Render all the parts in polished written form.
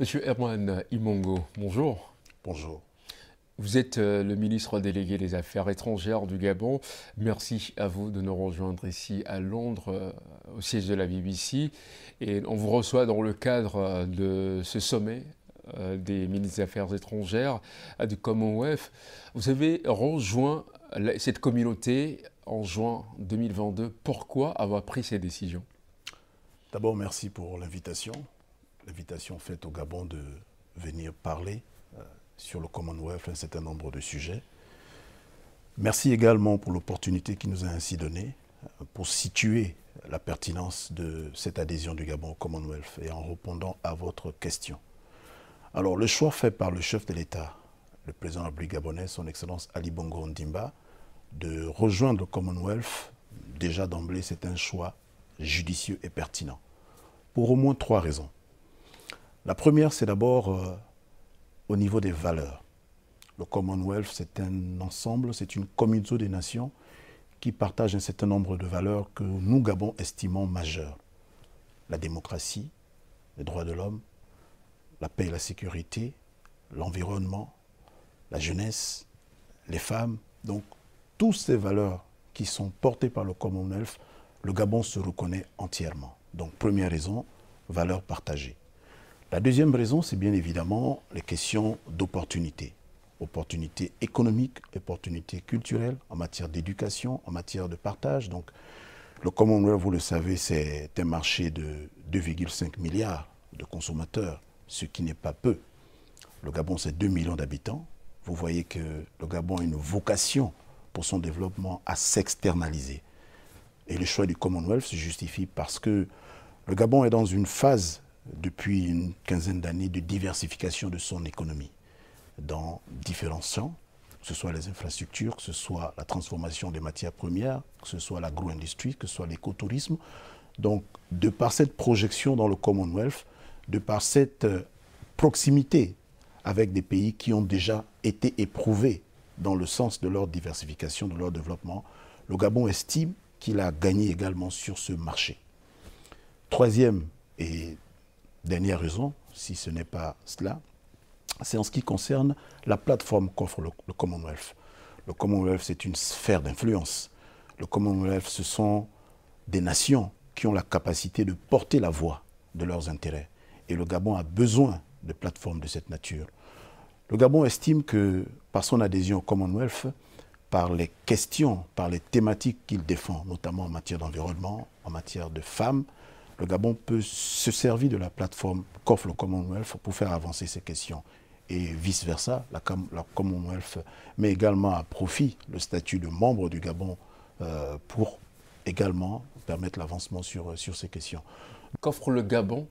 Monsieur Herman Imongo, bonjour. Bonjour. Vous êtes le ministre délégué des Affaires étrangères du Gabon. Merci à vous de nous rejoindre ici à Londres, au siège de la BBC. Et on vous reçoit dans le cadre de ce sommet des ministres des Affaires étrangères du Commonwealth. Vous avez rejoint cette communauté en juin 2022. Pourquoi avoir pris ces décisions? D'abord, merci pour l'invitation faite au Gabon de venir parler sur le Commonwealth, un certain nombre de sujets. Merci également pour l'opportunité qui nous a ainsi donnée pour situer la pertinence de cette adhésion du Gabon au Commonwealth et en répondant à votre question. Alors, le choix fait par le chef de l'État, le président de la République gabonaise, son Excellence Ali Bongo Ondimba, de rejoindre le Commonwealth, déjà d'emblée, c'est un choix judicieux et pertinent, pour au moins 3 raisons. La première, c'est d'abord au niveau des valeurs. Le Commonwealth, c'est un ensemble, c'est une communauté des nations qui partagent un certain nombre de valeurs que nous, Gabon, estimons majeures. La démocratie, les droits de l'homme, la paix et la sécurité, l'environnement, la jeunesse, les femmes. Donc, toutes ces valeurs qui sont portées par le Commonwealth, le Gabon se reconnaît entièrement. Donc, première raison, valeurs partagées. La deuxième raison, c'est bien évidemment les questions d'opportunités. Opportunités économiques, opportunités culturelles, en matière d'éducation, en matière de partage. Donc, le Commonwealth, vous le savez, c'est un marché de 2,5 milliards de consommateurs, ce qui n'est pas peu. Le Gabon, c'est 2 millions d'habitants. Vous voyez que le Gabon a une vocation pour son développement à s'externaliser. Et le choix du Commonwealth se justifie parce que le Gabon est dans une phase, depuis une quinzaine d'années, de diversification de son économie dans différents champs, que ce soit les infrastructures, que ce soit la transformation des matières premières, que ce soit l'agro-industrie, que ce soit l'écotourisme. Donc, de par cette projection dans le Commonwealth, de par cette proximité avec des pays qui ont déjà été éprouvés dans le sens de leur diversification, de leur développement, le Gabon estime qu'il a gagné également sur ce marché. Troisième et dernière raison, si ce n'est pas cela, c'est en ce qui concerne la plateforme qu'offre le Commonwealth. Le Commonwealth, c'est une sphère d'influence. Le Commonwealth, ce sont des nations qui ont la capacité de porter la voix de leurs intérêts. Et le Gabon a besoin de plateformes de cette nature. Le Gabon estime que, par son adhésion au Commonwealth, par les questions, par les thématiques qu'il défend, notamment en matière d'environnement, en matière de femmes, le Gabon peut se servir de la plateforme qu'offre le Commonwealth pour faire avancer ces questions. Et vice-versa, la Commonwealth met également à profit le statut de membre du Gabon pour également permettre l'avancement sur ces questions. Qu'offre le Gabon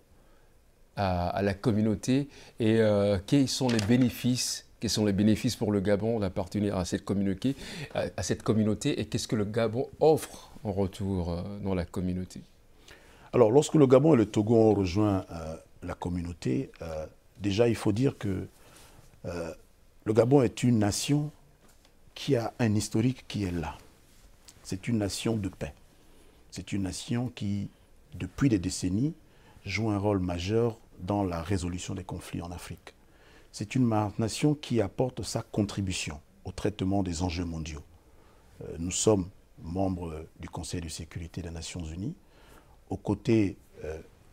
à la communauté et quels sont les bénéfices? Quels sont les bénéfices pour le Gabon d'appartenir à cette communauté, et qu'est-ce que le Gabon offre en retour dans la communauté? Alors, lorsque le Gabon et le Togo ont rejoint la communauté, déjà, il faut dire que le Gabon est une nation qui a un historique qui est là. C'est une nation de paix. C'est une nation qui, depuis des décennies, joue un rôle majeur dans la résolution des conflits en Afrique. C'est une nation qui apporte sa contribution au traitement des enjeux mondiaux. Nous sommes membres du Conseil de sécurité des Nations Unies. Aux côtés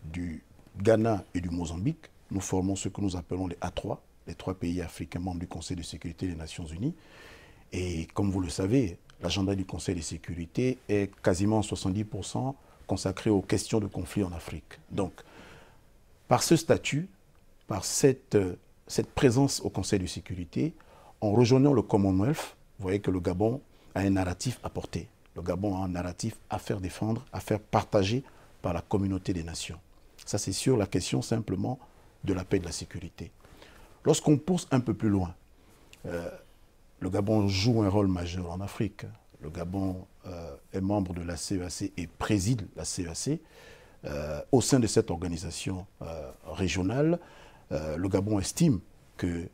du Ghana et du Mozambique, nous formons ce que nous appelons les A3, les 3 pays africains membres du Conseil de sécurité des Nations Unies. Et comme vous le savez, l'agenda du Conseil de sécurité est quasiment 70% consacré aux questions de conflit en Afrique. Donc, par ce statut, par cette présence au Conseil de sécurité, en rejoignant le Commonwealth, vous voyez que le Gabon a un narratif à porter. Le Gabon a un narratif à faire défendre, à faire partager par la communauté des nations. Ça, c'est sur la question simplement de la paix et de la sécurité. Lorsqu'on pousse un peu plus loin, le Gabon joue un rôle majeur en Afrique. Le Gabon est membre de la CEAC et préside la CEAC. Au sein de cette organisation régionale, le Gabon estime que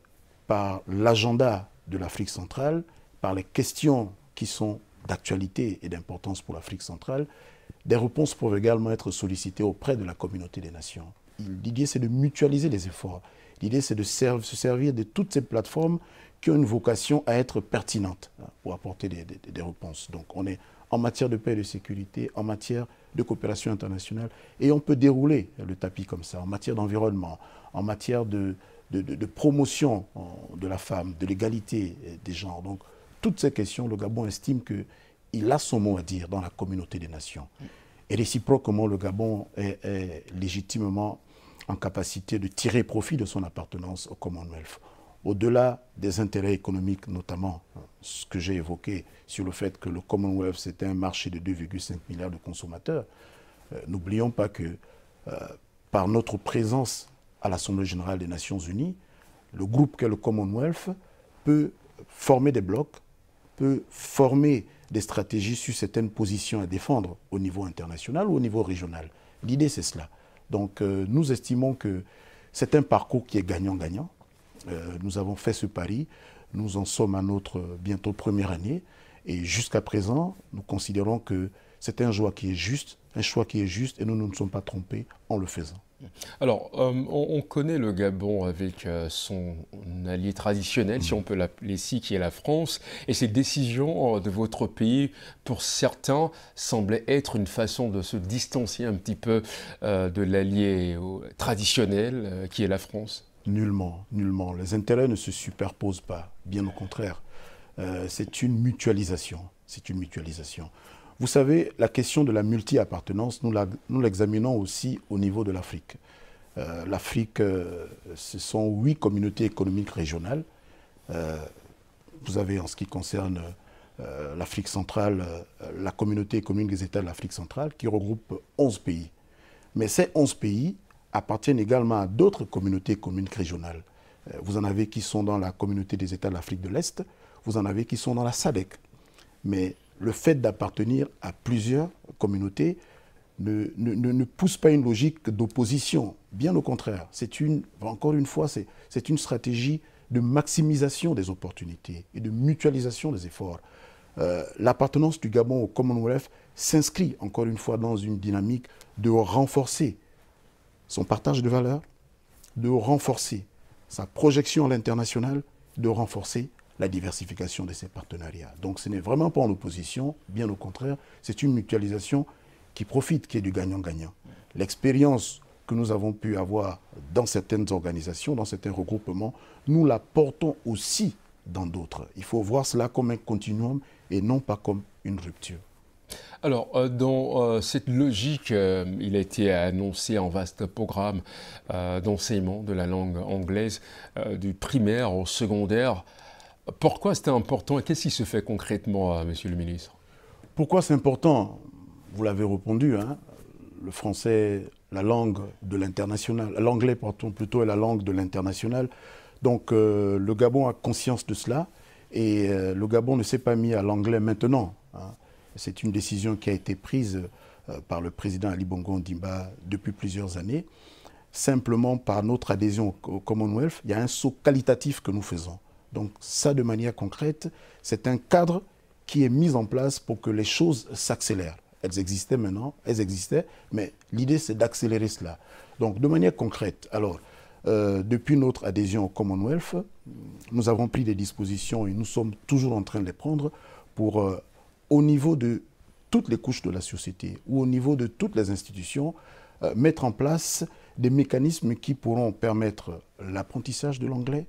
par l'agenda de l'Afrique centrale, par les questions qui sont d'actualité et d'importance pour l'Afrique centrale, des réponses peuvent également être sollicitées auprès de la communauté des nations. L'idée, c'est de mutualiser les efforts. L'idée, c'est de se servir de toutes ces plateformes qui ont une vocation à être pertinentes pour apporter des réponses. Donc, on est en matière de paix et de sécurité, en matière de coopération internationale, et on peut dérouler le tapis comme ça, en matière d'environnement, en matière de promotion de la femme, de l'égalité des genres. Donc, toutes ces questions, le Gabon estime qu'il a son mot à dire dans la communauté des nations. Et réciproquement, le Gabon est légitimement en capacité de tirer profit de son appartenance au Commonwealth. Au-delà des intérêts économiques, notamment ce que j'ai évoqué sur le fait que le Commonwealth, c'est un marché de 2,5 milliards de consommateurs, n'oublions pas que par notre présence à l'Assemblée générale des Nations unies, le groupe qu'est le Commonwealth peut former des blocs, peut former des stratégies sur certaines positions à défendre au niveau international ou au niveau régional. L'idée, c'est cela. Donc, nous estimons que c'est un parcours qui est gagnant-gagnant. Nous avons fait ce pari. Nous en sommes à notre bientôt première année. Et jusqu'à présent, nous considérons que c'est un choix qui est juste, et nous ne nous sommes pas trompés en le faisant. Alors, on connaît le Gabon avec son allié traditionnel, si on peut l'appeler ainsi, qui est la France, et ces décisions de votre pays, pour certains, semblaient être une façon de se distancier un petit peu de l'allié traditionnel qui est la France. Nullement, nullement. Les intérêts ne se superposent pas, bien au contraire. C'est une mutualisation. C'est une mutualisation. Vous savez, la question de la multi-appartenance, nous l'examinons aussi au niveau de l'Afrique. L'Afrique, ce sont 8 communautés économiques régionales. Vous avez, en ce qui concerne l'Afrique centrale, la communauté économique des États de l'Afrique centrale, qui regroupe 11 pays. Mais ces 11 pays appartiennent également à d'autres communautés économiques régionales. Vous en avez qui sont dans la communauté des États de l'Afrique de l'Est, vous en avez qui sont dans la SADC. Mais le fait d'appartenir à plusieurs communautés ne pousse pas une logique d'opposition. Bien au contraire, encore une fois, c'est une stratégie de maximisation des opportunités et de mutualisation des efforts. L'appartenance du Gabon au Commonwealth s'inscrit encore une fois dans une dynamique de renforcer son partage de valeurs, de renforcer sa projection à l'international, de renforcer la diversification de ses partenariats. Donc ce n'est vraiment pas en opposition, bien au contraire, c'est une mutualisation qui profite, qui est du gagnant-gagnant. L'expérience que nous avons pu avoir dans certaines organisations, dans certains regroupements, nous la portons aussi dans d'autres. Il faut voir cela comme un continuum et non pas comme une rupture. Alors, dans cette logique, il a été annoncé un vaste programme d'enseignement de la langue anglaise, du primaire au secondaire. Pourquoi c'était important et qu'est-ce qui se fait concrètement, Monsieur le ministre? Pourquoi c'est important? Vous l'avez répondu, hein, le français, la langue de l'international, l'anglais, plutôt, est la langue de l'international. Donc, le Gabon a conscience de cela et le Gabon ne s'est pas mis à l'anglais maintenant, hein. C'est une décision qui a été prise par le président Ali Bongo Ondimba depuis plusieurs années. Simplement, par notre adhésion au Commonwealth, il y a un saut qualitatif que nous faisons. Donc ça, de manière concrète, c'est un cadre qui est mis en place pour que les choses s'accélèrent. Elles existaient maintenant, mais l'idée, c'est d'accélérer cela. Donc, de manière concrète, alors, depuis notre adhésion au Commonwealth, nous avons pris des dispositions et nous sommes toujours en train de les prendre pour... au niveau de toutes les couches de la société ou au niveau de toutes les institutions, mettre en place des mécanismes qui pourront permettre l'apprentissage de l'anglais,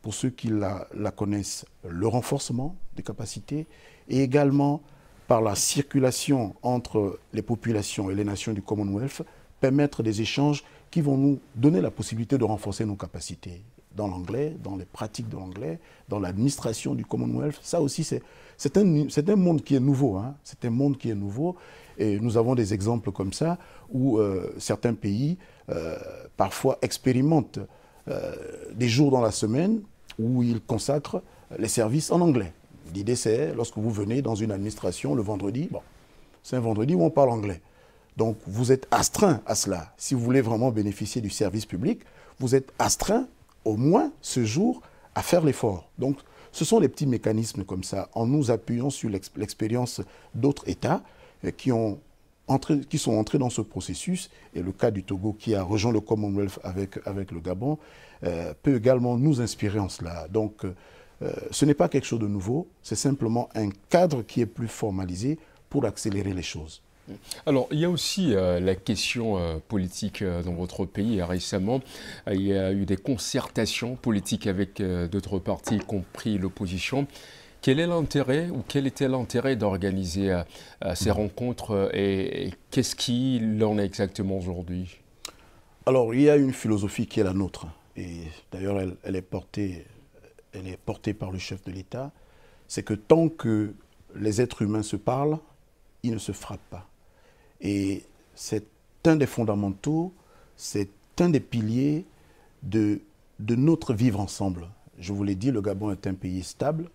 pour ceux qui la connaissent, le renforcement des capacités, et également par la circulation entre les populations et les nations du Commonwealth, permettre des échanges qui vont nous donner la possibilité de renforcer nos capacités dans l'anglais, dans les pratiques de l'anglais, dans l'administration du Commonwealth. Ça aussi, c'est un monde qui est nouveau, hein. C'est un monde qui est nouveau et nous avons des exemples comme ça où certains pays parfois expérimentent des jours dans la semaine où ils consacrent les services en anglais. L'idée, c'est lorsque vous venez dans une administration le vendredi, bon, c'est un vendredi où on parle anglais. Donc vous êtes astreint à cela. Si vous voulez vraiment bénéficier du service public, vous êtes astreint au moins ce jour à faire l'effort. Donc ce sont des petits mécanismes comme ça, en nous appuyant sur l'expérience d'autres États qui ont qui sont entrés dans ce processus, et le cas du Togo qui a rejoint le Commonwealth avec le Gabon, peut également nous inspirer en cela. Donc, ce n'est pas quelque chose de nouveau, c'est simplement un cadre qui est plus formalisé pour accélérer les choses. Alors, il y a aussi la question politique dans votre pays. Récemment, il y a eu des concertations politiques avec d'autres partis, y compris l'opposition. Quel est l'intérêt ou quel était l'intérêt d'organiser ces rencontres et qu'est-ce qu'il en est exactement aujourd'hui? Alors, il y a une philosophie qui est la nôtre. Et d'ailleurs, elle est portée par le chef de l'État. C'est que tant que les êtres humains se parlent, ils ne se frappent pas. Et c'est un des fondamentaux, c'est un des piliers de notre vivre ensemble. Je vous l'ai dit, le Gabon est un pays stable.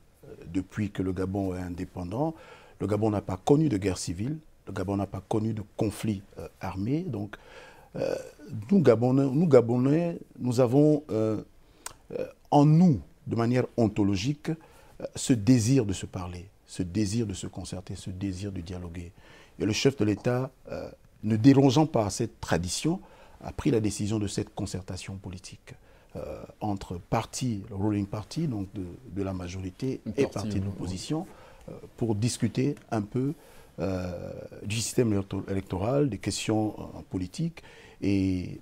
Depuis que le Gabon est indépendant, le Gabon n'a pas connu de guerre civile, le Gabon n'a pas connu de conflit armé. Donc, nous Gabonais, nous avons en nous, de manière ontologique, ce désir de se parler, ce désir de se concerter, ce désir de dialoguer. Et le chef de l'État, ne dérogeant pas à cette tradition, a pris la décision de cette concertation politique entre partis, le ruling party, donc de la majorité, et partis de l'opposition, pour discuter un peu du système électoral, des questions politiques. Et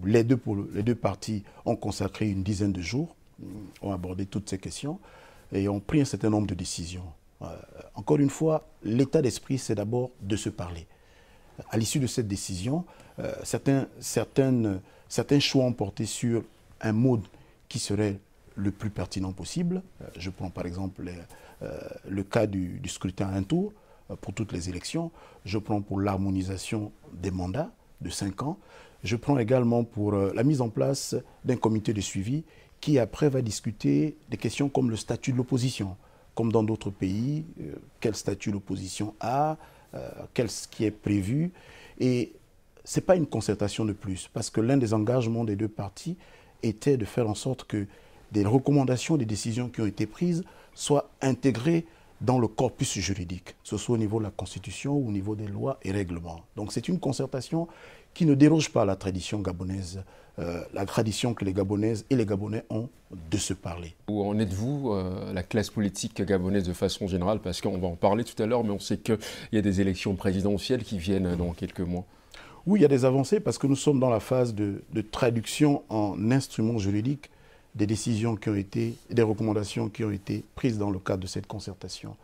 les deux partis ont consacré une dizaine de jours, ont abordé toutes ces questions et ont pris un certain nombre de décisions. Encore une fois, l'état d'esprit, c'est d'abord de se parler. À l'issue de cette décision, certains choix ont porté sur un mode qui serait le plus pertinent possible. Je prends par exemple le cas du scrutin à un tour pour toutes les élections. Je prends pour l'harmonisation des mandats de 5 ans. Je prends également pour la mise en place d'un comité de suivi qui après va discuter des questions comme le statut de l'opposition. Comme dans d'autres pays, quel statut l'opposition a, ce qui est prévu. Et ce n'est pas une concertation de plus, parce que l'un des engagements des deux partis était de faire en sorte que des recommandations, des décisions qui ont été prises soient intégrées dans le corpus juridique, que ce soit au niveau de la Constitution ou au niveau des lois et règlements. Donc c'est une concertation qui ne déroge pas à la tradition gabonaise, la tradition que les Gabonaises et les Gabonais ont de se parler. Où en êtes-vous, la classe politique gabonaise de façon générale? Parce qu'on va en parler tout à l'heure, mais on sait qu'il y a des élections présidentielles qui viennent dans quelques mois. Oui, il y a des avancées parce que nous sommes dans la phase de traduction en instruments juridiques des décisions qui ont été, des recommandations qui ont été prises dans le cadre de cette concertation.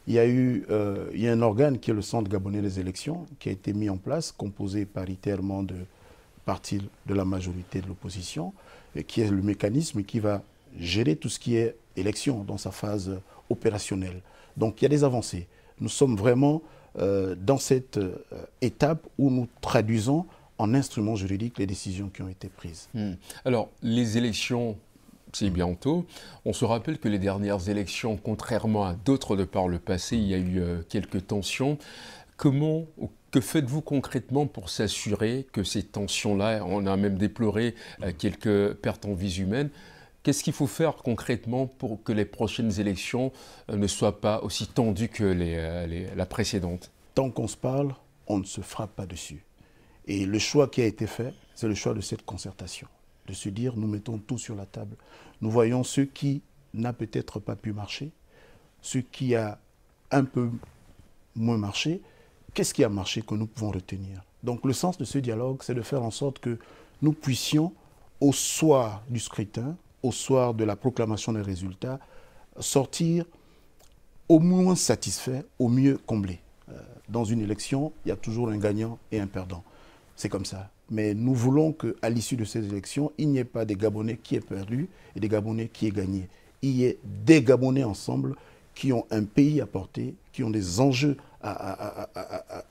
Il y a un organe qui est le Centre gabonais des élections qui a été mis en place, composé paritairement de partis de la majorité de l'opposition, qui est le mécanisme qui va gérer tout ce qui est élection dans sa phase opérationnelle. Donc il y a des avancées. Nous sommes vraiment dans cette étape où nous traduisons en instruments juridiques les décisions qui ont été prises. Alors, les élections, c'est bientôt. On se rappelle que les dernières élections, contrairement à d'autres de par le passé, il y a eu quelques tensions. Que faites-vous concrètement pour s'assurer que ces tensions-là, on a même déploré quelques pertes en vies humaines, qu'est-ce qu'il faut faire concrètement pour que les prochaines élections ne soient pas aussi tendues que la précédente? Tant qu'on se parle, on ne se frappe pas dessus. Et le choix qui a été fait, c'est le choix de cette concertation. De se dire, nous mettons tout sur la table. Nous voyons ce qui n'a peut-être pas pu marcher, ce qui a un peu moins marché. Qu'est-ce qui a marché que nous pouvons retenir? Donc le sens de ce dialogue, c'est de faire en sorte que nous puissions, au soir du scrutin, au soir de la proclamation des résultats, sortir au moins satisfait, au mieux comblé. Dans une élection, il y a toujours un gagnant et un perdant. C'est comme ça. Mais nous voulons qu'à l'issue de ces élections, il n'y ait pas des Gabonais qui aient perdu et des Gabonais qui aient gagné. Il y ait des Gabonais ensemble qui ont un pays à porter, qui ont des enjeux à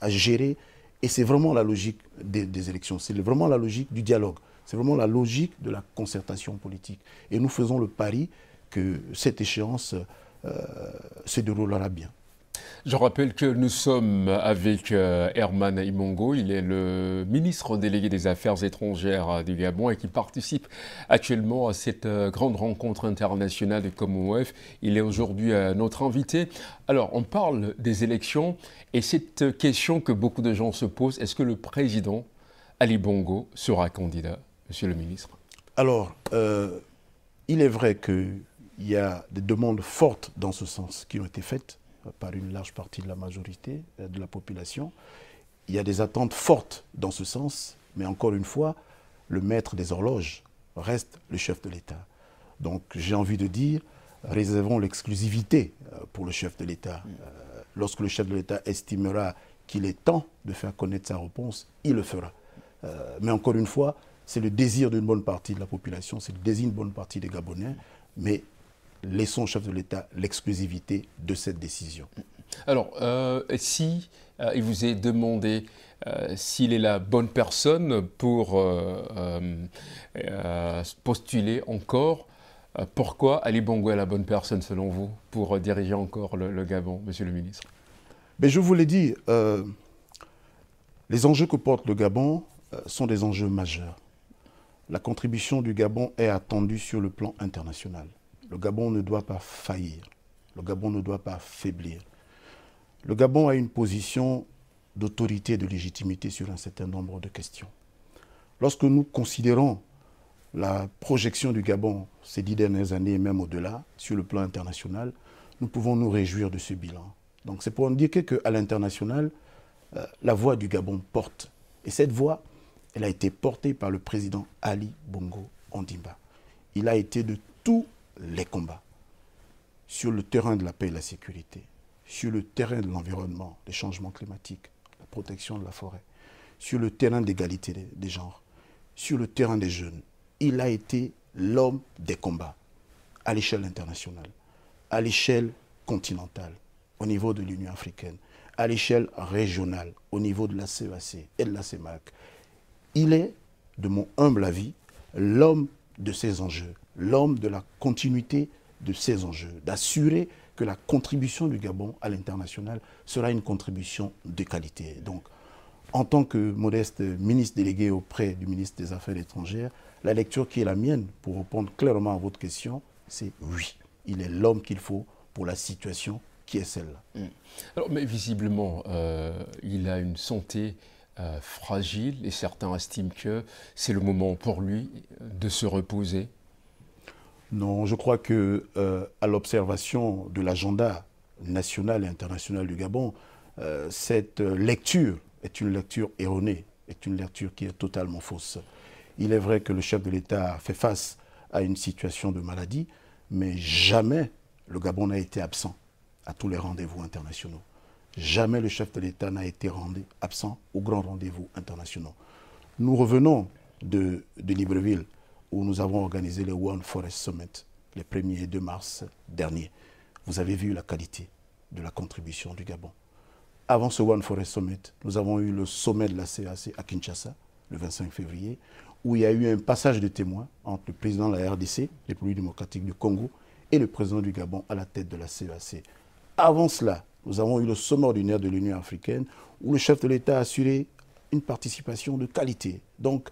gérer. Et c'est vraiment la logique des élections. C'est vraiment la logique du dialogue. C'est vraiment la logique de la concertation politique. Et nous faisons le pari que cette échéance se déroulera bien. Je rappelle que nous sommes avec Herman Imongo, il est le ministre délégué des Affaires étrangères du Gabon et qui participe actuellement à cette grande rencontre internationale du Commonwealth. Il est aujourd'hui notre invité. Alors, on parle des élections et cette question que beaucoup de gens se posent, est-ce que le président Ali Bongo sera candidat, monsieur le ministre? Alors, il est vrai qu'il y a des demandes fortes dans ce sens qui ont été faites par une large partie de la majorité de la population. Il y a des attentes fortes dans ce sens, mais encore une fois, le maître des horloges reste le chef de l'État. Donc j'ai envie de dire, réservons l'exclusivité pour le chef de l'État. Lorsque le chef de l'État estimera qu'il est temps de faire connaître sa réponse, il le fera. Mais encore une fois, c'est le désir d'une bonne partie de la population, c'est le désir d'une bonne partie des Gabonais, mais laissons au chef de l'État l'exclusivité de cette décision. Alors, si il vous est demandé s'il est la bonne personne pour postuler encore, pourquoi Ali Bongo est la bonne personne selon vous pour diriger encore le Gabon, monsieur le ministre? Mais je vous l'ai dit, les enjeux que porte le Gabon sont des enjeux majeurs. La contribution du Gabon est attendue sur le plan international. Le Gabon ne doit pas faillir. Le Gabon ne doit pas faiblir. Le Gabon a une position d'autorité et de légitimité sur un certain nombre de questions. Lorsque nous considérons la projection du Gabon ces 10 dernières années et même au-delà, sur le plan international, nous pouvons nous réjouir de ce bilan. Donc c'est pour indiquer qu'à l'international, la voix du Gabon porte. Et cette voix, elle a été portée par le président Ali Bongo Ondimba. Il a été de tous les combats sur le terrain de la paix et de la sécurité, sur le terrain de l'environnement, des changements climatiques, la protection de la forêt, sur le terrain d'égalité des genres, sur le terrain des jeunes. Il a été l'homme des combats à l'échelle internationale, à l'échelle continentale, au niveau de l'Union africaine, à l'échelle régionale, au niveau de la CEAC et de la CEMAC. Il est, de mon humble avis, l'homme de ces enjeux, l'homme de la continuité de ces enjeux, d'assurer que la contribution du Gabon à l'international sera une contribution de qualité. Donc, en tant que modeste ministre délégué auprès du ministre des Affaires étrangères, la lecture qui est la mienne, pour répondre clairement à votre question, c'est oui. Il est l'homme qu'il faut pour la situation qui est celle-là. Alors, mais visiblement, il a une santé fragile et certains estiment que c'est le moment pour lui de se reposer. Non, je crois que à l'observation de l'agenda national et international du Gabon, cette lecture est une lecture erronée, est une lecture qui est totalement fausse. Il est vrai que le chef de l'État fait face à une situation de maladie, mais jamais le Gabon n'a été absent à tous les rendez-vous internationaux. Jamais le chef de l'État n'a été absent aux grands rendez-vous internationaux. Nous revenons de Libreville, où nous avons organisé le One Forest Summit, les 1er et 2 mars dernier. Vous avez vu la qualité de la contribution du Gabon. Avant ce One Forest Summit, nous avons eu le sommet de la CEAC à Kinshasa, le 25 février, où il y a eu un passage de témoins entre le président de la RDC, République démocratique du Congo, et le président du Gabon à la tête de la CEAC. Avant cela, nous avons eu le sommet ordinaire de l'Union africaine, où le chef de l'État a assuré une participation de qualité. Donc,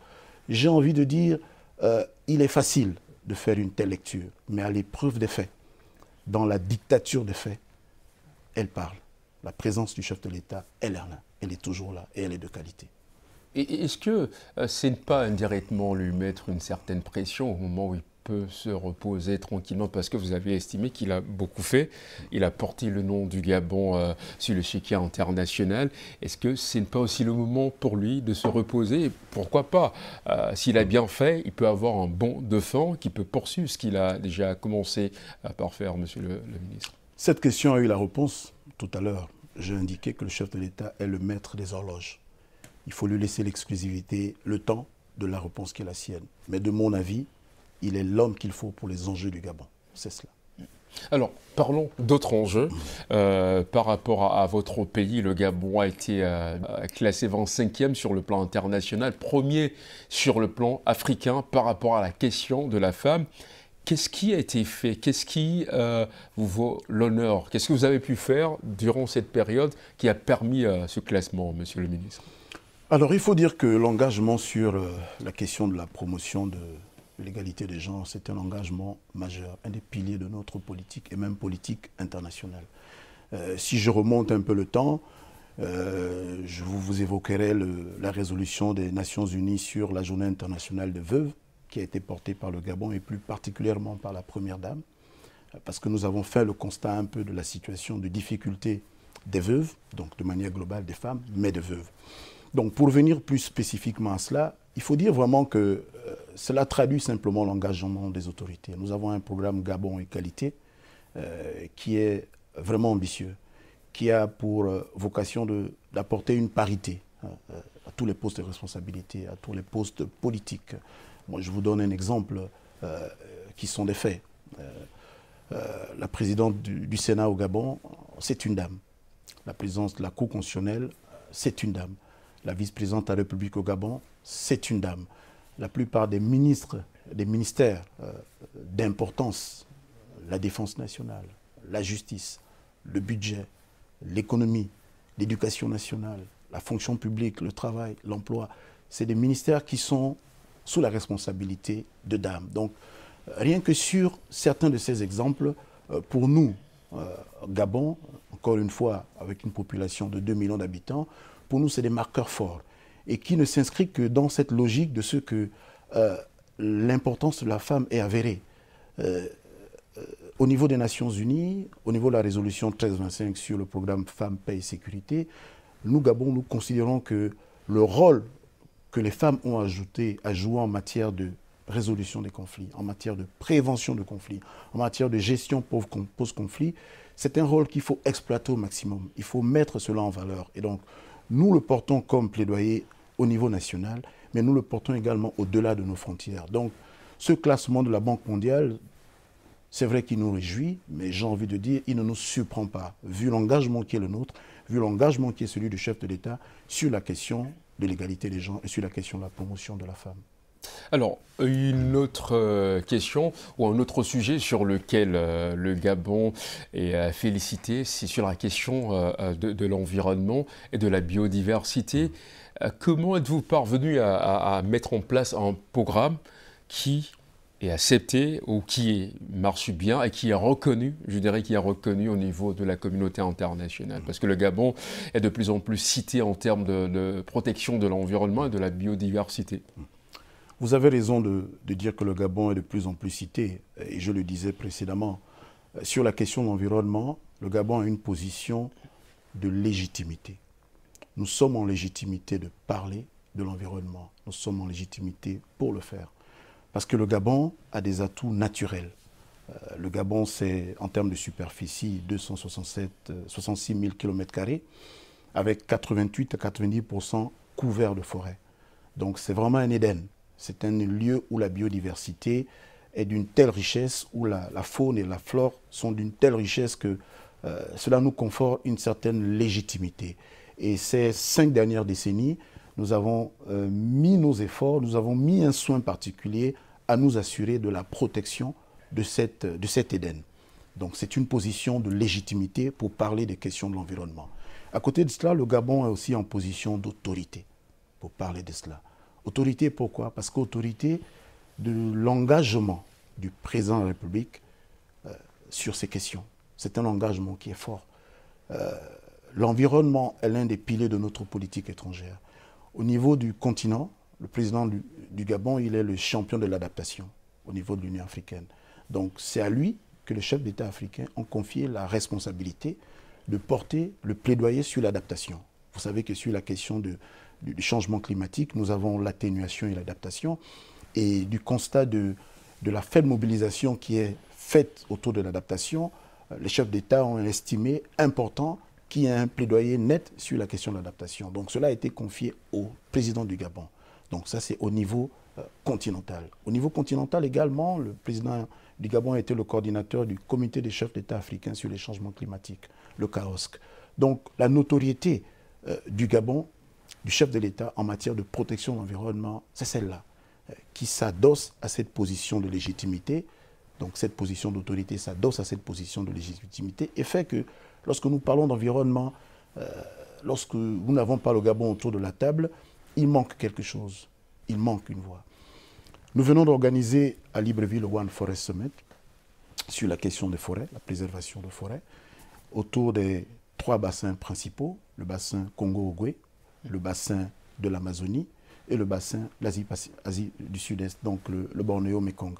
j'ai envie de dire, il est facile de faire une telle lecture, mais à l'épreuve des faits, dans la dictature des faits, elle parle. La présence du chef de l'État, elle est là, elle est toujours là et elle est de qualité. Et est-ce que c'est ne pas indirectement lui mettre une certaine pression au moment où il peut se reposer tranquillement, parce que vous avez estimé qu'il a beaucoup fait, il a porté le nom du Gabon sur l'échiquier international. Est-ce que ce n'est pas aussi le moment pour lui de se reposer? Et pourquoi pas, s'il a bien fait, il peut avoir un bon dauphin qui peut poursuivre ce qu'il a déjà commencé par faire, monsieur le ministre? Cette question a eu la réponse tout à l'heure. J'ai indiqué que le chef de l'État est le maître des horloges. Il faut lui laisser l'exclusivité, le temps de la réponse qui est la sienne. Mais de mon avis, il est l'homme qu'il faut pour les enjeux du Gabon. C'est cela. Alors, parlons d'autres enjeux. Par rapport à votre pays, le Gabon a été classé 25e sur le plan international, premier sur le plan africain par rapport à la question de la femme. Qu'est-ce qui a été fait? Qu'est-ce qui vous vaut l'honneur? Qu'est-ce que vous avez pu faire durant cette période qui a permis ce classement, Monsieur le ministre? Alors, il faut dire que l'engagement sur la question de la promotion de l'égalité des genres, c'est un engagement majeur, un des piliers de notre politique et même politique internationale. Si je remonte un peu le temps, je vous évoquerai la résolution des Nations Unies sur la journée internationale des veuves, qui a été portée par le Gabon et plus particulièrement par la Première Dame, parce que nous avons fait le constat un peu de la situation de difficulté des veuves, donc de manière globale des femmes, mais des veuves. Donc pour venir plus spécifiquement à cela, il faut dire vraiment que cela traduit simplement l'engagement des autorités. Nous avons un programme Gabon Égalité qui est vraiment ambitieux, qui a pour vocation d'apporter une parité à tous les postes de responsabilité, à tous les postes politiques. Moi, je vous donne un exemple qui sont des faits. La présidente du Sénat au Gabon, c'est une dame. La présidente de la Cour constitutionnelle, c'est une dame. La vice-présidente de la République au Gabon, c'est une dame. La plupart des ministres, des ministères d'importance, la défense nationale, la justice, le budget, l'économie, l'éducation nationale, la fonction publique, le travail, l'emploi, c'est des ministères qui sont sous la responsabilité de dames. Donc, rien que sur certains de ces exemples, pour nous, Gabon, encore une fois, avec une population de 2 millions d'habitants, pour nous, c'est des marqueurs forts et qui ne s'inscrivent que dans cette logique de ce que l'importance de la femme est avérée. Au niveau des Nations Unies, au niveau de la résolution 1325 sur le programme Femmes, Paix et Sécurité, nous, Gabon, nous considérons que le rôle que les femmes ont à jouer en matière de résolution des conflits, en matière de prévention de conflits, en matière de gestion post-conflit, c'est un rôle qu'il faut exploiter au maximum. Il faut mettre cela en valeur. Et donc, nous le portons comme plaidoyer au niveau national, mais nous le portons également au-delà de nos frontières. Donc, ce classement de la Banque mondiale, c'est vrai qu'il nous réjouit, mais j'ai envie de dire, il ne nous surprend pas, vu l'engagement qui est le nôtre, vu l'engagement qui est celui du chef de l'État sur la question de l'égalité des genres et sur la question de la promotion de la femme. Alors, une autre question ou un autre sujet sur lequel le Gabon est félicité, c'est sur la question de l'environnement et de la biodiversité. Comment êtes-vous parvenu à mettre en place un programme qui est accepté ou qui marche bien et qui est reconnu, je dirais qui est reconnu au niveau de la communauté internationale? Parce que le Gabon est de plus en plus cité en termes de protection de l'environnement et de la biodiversité. Vous avez raison de dire que le Gabon est de plus en plus cité, et je le disais précédemment. Sur la question de l'environnement, le Gabon a une position de légitimité. Nous sommes en légitimité de parler de l'environnement. Nous sommes en légitimité pour le faire. Parce que le Gabon a des atouts naturels. Le Gabon, c'est en termes de superficie 66 000 km², avec 88 à 90% couverts de forêt. Donc c'est vraiment un Éden. C'est un lieu où la biodiversité est d'une telle richesse, où la faune et la flore sont d'une telle richesse que cela nous confère une certaine légitimité. Et ces 5 dernières décennies, nous avons mis nos efforts, nous avons mis un soin particulier à nous assurer de la protection de cet Éden. Donc c'est une position de légitimité pour parler des questions de l'environnement. À côté de cela, le Gabon est aussi en position d'autorité pour parler de cela. Autorité, pourquoi? Parce qu'autorité de l'engagement du président de la République sur ces questions. C'est un engagement qui est fort. L'environnement est l'un des piliers de notre politique étrangère. Au niveau du continent, le président du Gabon, il est le champion de l'adaptation au niveau de l'Union africaine. Donc c'est à lui que les chefs d'État africains ont confié la responsabilité de porter le plaidoyer sur l'adaptation. Vous savez que sur la question du changement climatique, nous avons l'atténuation et l'adaptation. Et du constat de la faible mobilisation qui est faite autour de l'adaptation, les chefs d'État ont estimé important qu'il y ait un plaidoyer net sur la question de l'adaptation. Donc cela a été confié au président du Gabon. Donc ça, c'est au niveau continental. Au niveau continental également, le président du Gabon a été le coordinateur du comité des chefs d'État africains sur les changements climatiques, le CAOSC. Donc la notoriété du Gabon, du chef de l'État en matière de protection de l'environnement, c'est celle-là, qui s'adosse à cette position de légitimité Donc cette position d'autorité s'adosse à cette position de légitimité et fait que lorsque nous parlons d'environnement, lorsque nous n'avons pas le Gabon autour de la table, il manque quelque chose, il manque une voix. Nous venons d'organiser à Libreville le One Forest Summit sur la question des forêts, la préservation des forêts, autour des 3 bassins principaux, le bassin Congo-Ogooué, le bassin de l'Amazonie et le bassin de l'Asie du Sud-Est, donc le Bornéo-Mékong.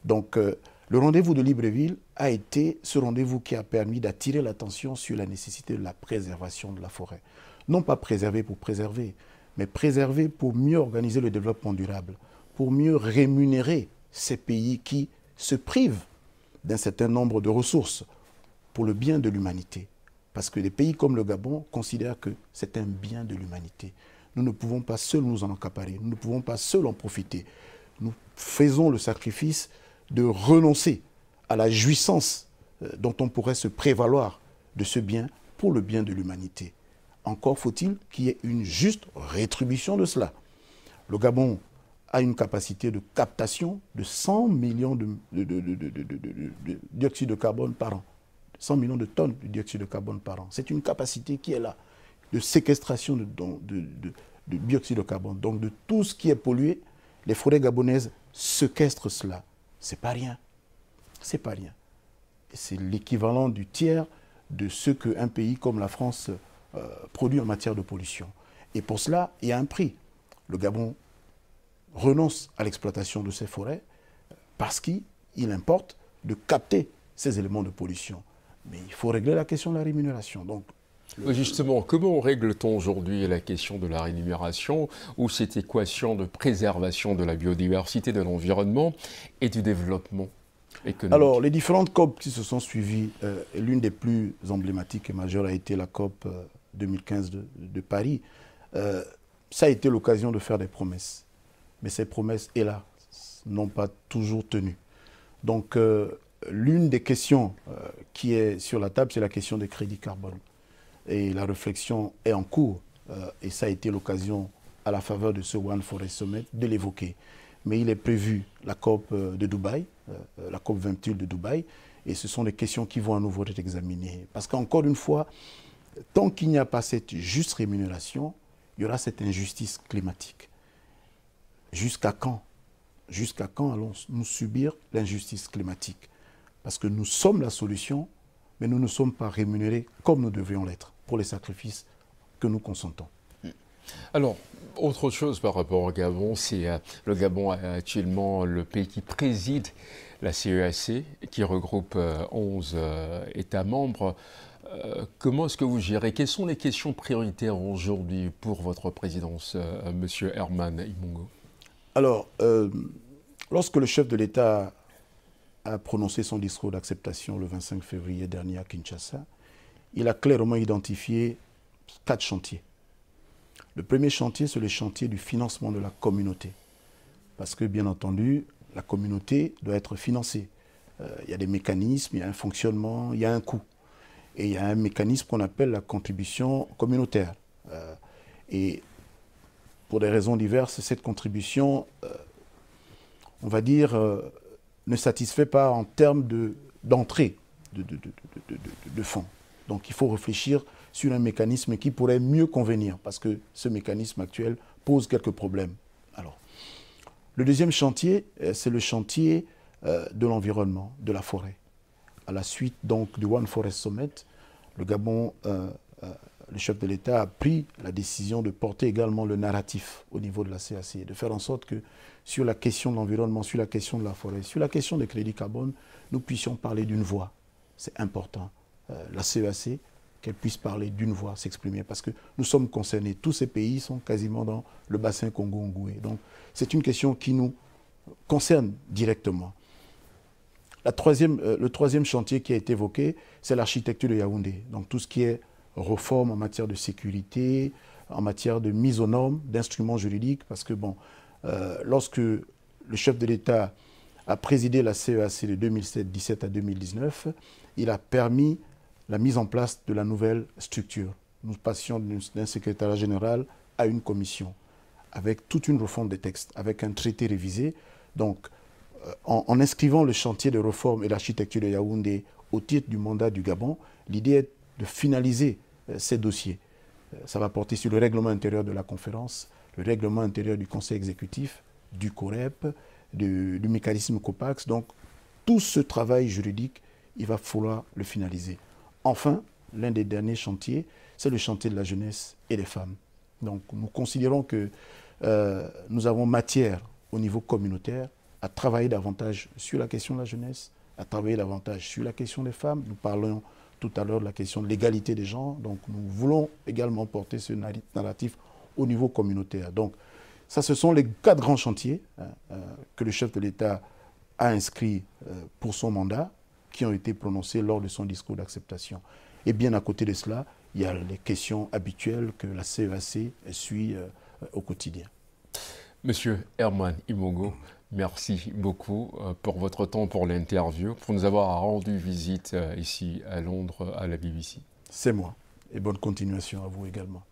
Donc le rendez-vous de Libreville a été ce rendez-vous qui a permis d'attirer l'attention sur la nécessité de la préservation de la forêt. Non pas préserver pour préserver, mais préserver pour mieux organiser le développement durable, pour mieux rémunérer ces pays qui se privent d'un certain nombre de ressources pour le bien de l'humanité. Parce que des pays comme le Gabon considèrent que c'est un bien de l'humanité. Nous ne pouvons pas seuls nous en accaparer, nous ne pouvons pas seuls en profiter. Nous faisons le sacrifice de renoncer à la jouissance dont on pourrait se prévaloir de ce bien pour le bien de l'humanité. Encore faut-il qu'il y ait une juste rétribution de cela. Le Gabon a une capacité de captation de 100 millions de dioxyde de carbone par an. 100 millions de tonnes de dioxyde de carbone par an. C'est une capacité qui est là, de séquestration de dioxyde de carbone. Donc de tout ce qui est pollué, les forêts gabonaises séquestrent cela. C'est pas rien. C'est pas rien. C'est l'équivalent du tiers de ce qu'un pays comme la France produit en matière de pollution. Et pour cela, il y a un prix. Le Gabon renonce à l'exploitation de ces forêts parce qu'il importe de capter ces éléments de pollution. Mais il faut régler la question de la rémunération. Donc, justement, comment règle-t-on aujourd'hui la question de la rémunération ou cette équation de préservation de la biodiversité, de l'environnement et du développement économique? Alors, les différentes COP qui se sont suivies, l'une des plus emblématiques et majeures a été la COP 2015 de Paris. Ça a été l'occasion de faire des promesses. Mais ces promesses, hélas, n'ont pas toujours tenu. Donc, l'une des questions qui est sur la table, c'est la question des crédits carbone. Et la réflexion est en cours. Et ça a été l'occasion, à la faveur de ce One Forest Summit, de l'évoquer. Mais il est prévu la COP de Dubaï, la COP 28 de Dubaï, et ce sont des questions qui vont à nouveau être examinées. Parce qu'encore une fois, tant qu'il n'y a pas cette juste rémunération, il y aura cette injustice climatique. Jusqu'à quand? Jusqu'à quand allons-nous subir l'injustice climatique? Parce que nous sommes la solution, mais nous ne sommes pas rémunérés comme nous devrions l'être pour les sacrifices que nous consentons. Alors, autre chose par rapport au Gabon, c'est le Gabon est actuellement le pays qui préside la CEAC, qui regroupe 11 États membres. Comment est-ce que vous gérez? Quelles sont les questions prioritaires aujourd'hui pour votre présidence, Monsieur Herman Imongo? Alors, lorsque le chef de l'État a prononcé son discours d'acceptation le 25 février dernier à Kinshasa, il a clairement identifié 4 chantiers. Le premier chantier, c'est le chantier du financement de la communauté. Parce que, bien entendu, la communauté doit être financée. Il y a des mécanismes, il y a un fonctionnement, il y a un coût. Et il y a un mécanisme qu'on appelle la contribution communautaire. Et pour des raisons diverses, cette contribution, on va dire, ne satisfait pas en termes d'entrée de fonds. Donc il faut réfléchir sur un mécanisme qui pourrait mieux convenir, parce que ce mécanisme actuel pose quelques problèmes. Alors, le deuxième chantier, c'est le chantier de l'environnement, de la forêt. À la suite donc du One Forest Summit, le Gabon, le chef de l'État a pris la décision de porter également le narratif au niveau de la CAC, de faire en sorte que sur la question de l'environnement, sur la question de la forêt, sur la question des crédits carbone, nous puissions parler d'une voix. C'est important. La CEAC, qu'elle puisse parler d'une voix, s'exprimer, parce que nous sommes concernés. Tous ces pays sont quasiment dans le bassin Congo-Ogooué. Donc, c'est une question qui nous concerne directement. Le troisième chantier qui a été évoqué, c'est l'architecture de Yaoundé. Donc, tout ce qui est réforme en matière de sécurité, en matière de mise aux normes, d'instruments juridiques, parce que, bon, lorsque le chef de l'État a présidé la CEAC de 2017 à 2019, il a permis la mise en place de la nouvelle structure. Nous passions d'un secrétariat général à une commission, avec toute une refonte des textes, avec un traité révisé. Donc, en inscrivant le chantier de réforme et l'architecture de Yaoundé au titre du mandat du Gabon, l'idée est de finaliser ces dossiers. Ça va porter sur le règlement intérieur de la conférence, le règlement intérieur du conseil exécutif, du COREP, du mécanisme COPAX. Donc, tout ce travail juridique, il va falloir le finaliser. Enfin, l'un des derniers chantiers, c'est le chantier de la jeunesse et des femmes. Donc, nous considérons que nous avons matière au niveau communautaire à travailler davantage sur la question de la jeunesse, à travailler davantage sur la question des femmes. Nous parlons tout à l'heure de la question de l'égalité des genres. Donc, nous voulons également porter ce narratif au niveau communautaire. Donc, ça, ce sont les 4 grands chantiers que le chef de l'État a inscrits pour son mandat, qui ont été prononcés lors de son discours d'acceptation. Et bien à côté de cela, il y a les questions habituelles que la CEAC suit au quotidien. Monsieur Herman Imongo, merci beaucoup pour votre temps, pour l'interview, pour nous avoir rendu visite ici à Londres, à la BBC. C'est moi. Et bonne continuation à vous également.